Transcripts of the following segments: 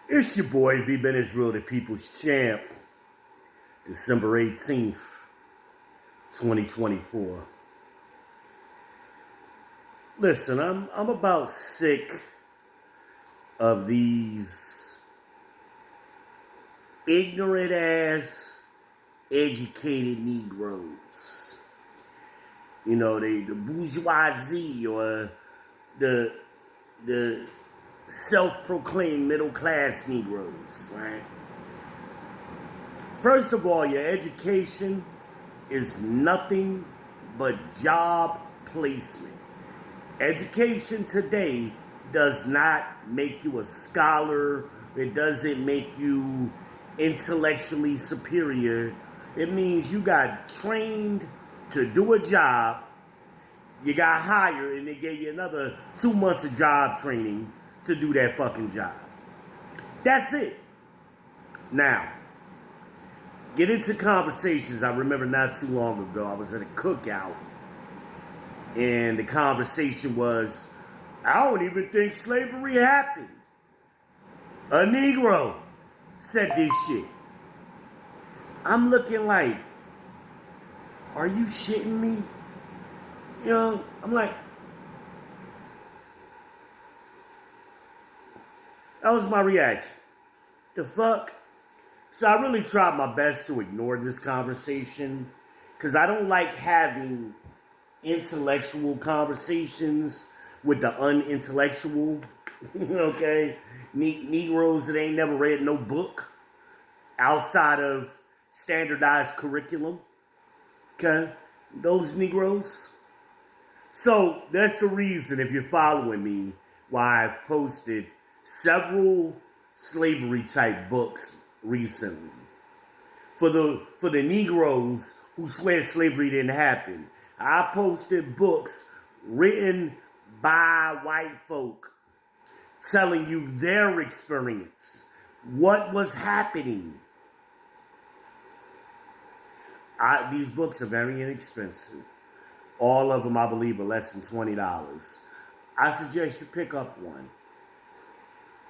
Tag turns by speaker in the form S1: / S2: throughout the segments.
S1: It's your boy, V. Ben Israel, the People's Champ. December 18th, 2024. Listen, I'm about sick of these ignorant ass educated Negroes. You know, the bourgeoisie or the self-proclaimed middle-class Negroes, right? First of all, your education is nothing but job placement. Education today does not make you a scholar. It doesn't make you intellectually superior. It means you got trained to do a job. You got hired and they gave you another 2 months of job training to do that fucking job. That's it. Now, get into conversations. I remember not too long ago, I was at a cookout and the conversation was, I don't even think slavery happened. A Negro said this shit. I'm looking like, are you shitting me? You know, I'm like, that was my reaction. The fuck? So I really tried my best to ignore this conversation because I don't like having intellectual conversations with the unintellectual. Okay? Negroes that ain't never read no book outside of standardized curriculum. Okay? Those Negroes. So that's the reason, if you're following me, why I've posted several slavery type books recently. For the Negroes who swear slavery didn't happen, I posted books written by white folk telling you their experience, what was happening. These books are very inexpensive. All of them, I believe, are less than $20. I suggest you pick up one.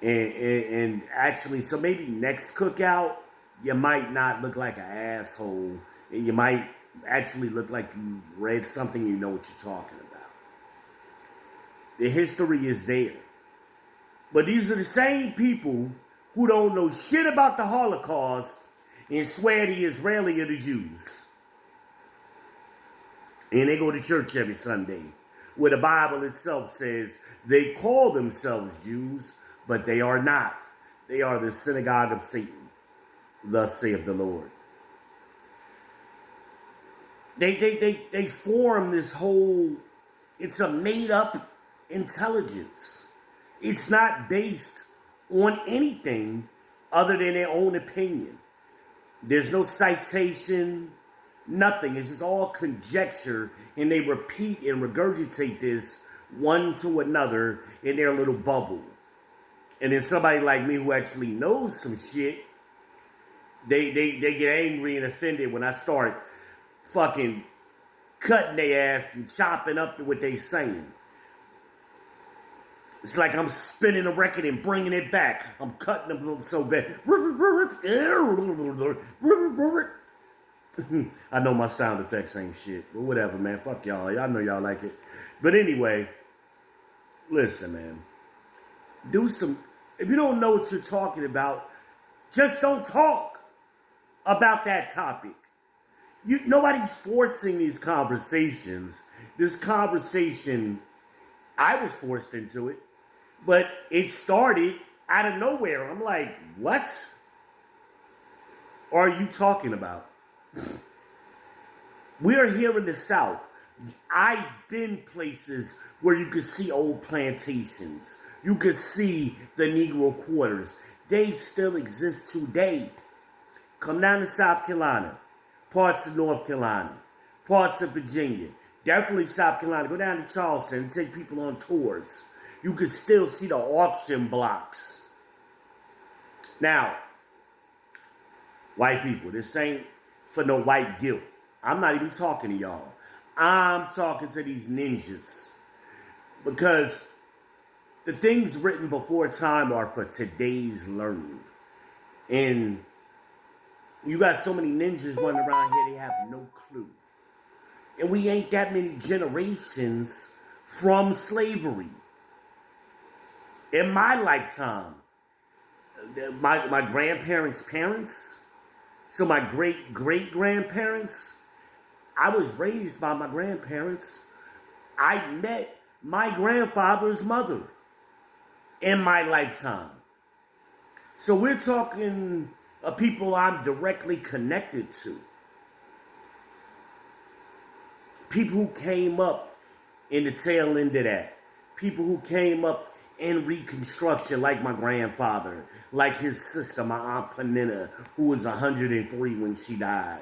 S1: And actually, so maybe next cookout, you might not look like an asshole. And you might actually look like you read something, you know what you're talking about. The history is there. But these are the same people who don't know shit about the Holocaust and swear the Israeli are the Jews. And they go to church every Sunday, where the Bible itself says they call themselves Jews, but they are not. They are the synagogue of Satan, thus saith the Lord. They form this whole, it's a made-up intelligence. It's not based on anything other than their own opinion. There's no citation, nothing. It's just all conjecture, and they repeat and regurgitate this one to another in their little bubble. And then somebody like me who actually knows some shit, they get angry and offended when I start fucking cutting their ass and chopping up what they saying. It's like I'm spinning a record and bringing it back. I'm cutting them so bad. I know my sound effects ain't shit, but whatever, man. Fuck y'all. Y'all know y'all like it. But anyway, listen, man. If you don't know what you're talking about, just don't talk about that topic. Nobody's forcing these conversations. This conversation, I was forced into it, but it started out of nowhere. I'm like, what are you talking about? We're here in the South. I've been places where you could see old plantations. You could see the Negro quarters. They still exist today. Come down to South Carolina, parts of North Carolina, parts of Virginia, definitely South Carolina. Go down to Charleston and take people on tours. You could still see the auction blocks. Now, white people, this ain't for no white guilt. I'm not even talking to y'all. I'm talking to these ninjas. Because The things written before time are for today's learning. And you got so many ninjas running around here, they have no clue. And we ain't that many generations from slavery. In my lifetime, my grandparents' parents, so my great-great-grandparents, I was raised by my grandparents. I met my grandfather's mother in my lifetime. So we're talking of people I'm directly connected to. People who came up in the tail end of that. People who came up in Reconstruction, like my grandfather, like his sister, my Aunt Panina, who was 103 when she died.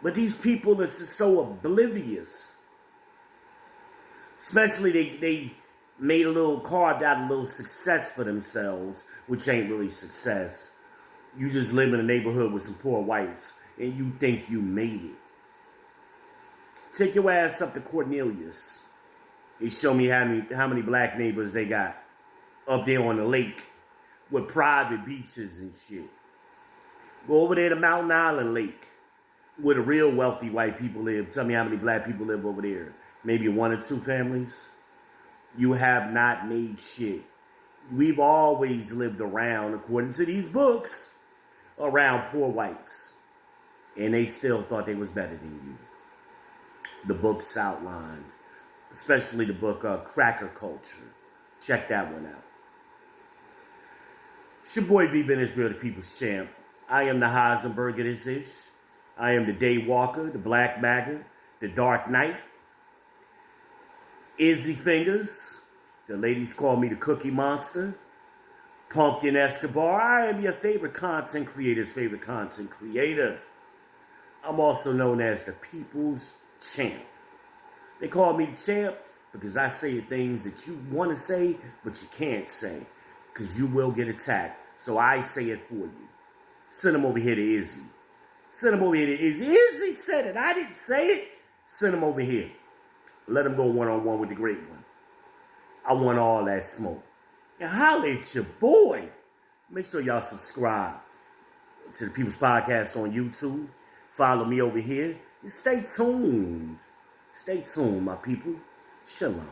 S1: But these people are just so oblivious. Especially they made carved out a little success for themselves, which ain't really success. You just live in a neighborhood with some poor whites, and you think you made it. Take your ass up to Cornelius and show me how many black neighbors they got up there on the lake with private beaches and shit. Go over there to Mountain Island Lake where the real wealthy white people live. Tell me how many black people live over there. Maybe 1 or 2 families. You have not made shit. We've always lived around, according to these books, around poor whites. And they still thought they was better than you. The books outlined, especially the book Cracker Culture. Check that one out. It's your boy V. Ben Israel, the People's Champ. I am the Heisenberg of this ish. I am the Day Walker, the Black Maggot, the Dark Knight, Izzy Fingers. The ladies call me the Cookie Monster, Pumpkin Escobar. I am your favorite content creator's favorite content creator. I'm also known as the People's Champ. They call me the champ because I say things that you want to say, but you can't say because you will get attacked. So I say it for you. Send him over here to Izzy. Send him over here to Izzy. Izzy said it. I didn't say it. Send him over here. Let him go one-on-one with the great one. I want all that smoke. And holla at your boy. Make sure y'all subscribe to the People's Podcast on YouTube. Follow me over here. And stay tuned. Stay tuned, my people. Shalom.